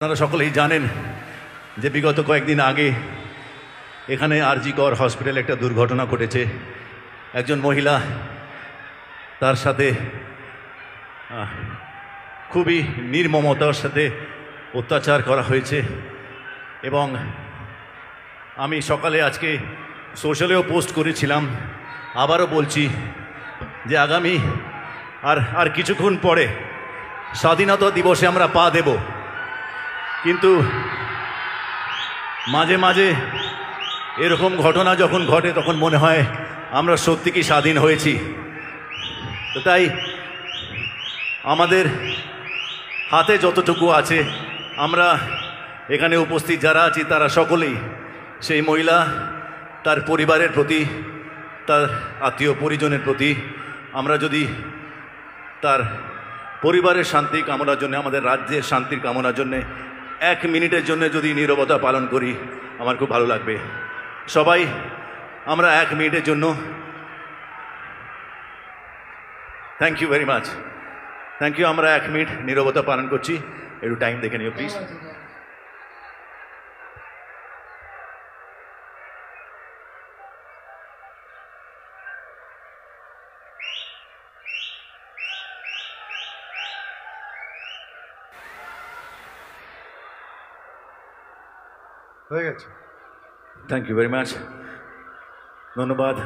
আপনারা সকলেই জানেন যে বিগত কয়েকদিন আগে এখানে আরজি কর হসপিটালে একটা দুর্ঘটনা ঘটেছে। একজন মহিলা, তার সাথে খুবই নির্মমতার সাথে অত্যাচার করা হয়েছে। এবং আমি সকালে আজকে সোশ্যালেও পোস্ট করেছিলাম, আবারও বলছি যে আগামী আর কিছুক্ষণ পরে স্বাধীনতা দিবসে আমরা পা দেব, কিন্তু মাঝে মাঝে এরকম ঘটনা যখন ঘটে তখন মনে হয় আমরা সত্যি কি স্বাধীন হয়েছি। তো তাই আমাদের হাতে যতটুকু আছে, আমরা এখানে উপস্থিত যারা আছি তারা সকলেই সেই মহিলা, তার পরিবারের প্রতি, তার আত্মীয় পরিজনের প্রতি আমরা যদি তার পরিবারের শান্তি কামনার জন্য, আমাদের রাজ্যের শান্তির কামনার জন্যে 1 মিনিটের জন্য যদি নীরবতা পালন করি আমার খুব ভালো লাগবে। সবাই আমরা 1 মিনিটের জন্য, thank you very much, thank you. আমরা 1 মিনিট নীরবতা পালন করছি, একটু টাইম দেখে নিও প্লিজ। হয়ে গেছে। থ্যাংক ইউ ভেরি মাচ, ধন্যবাদ।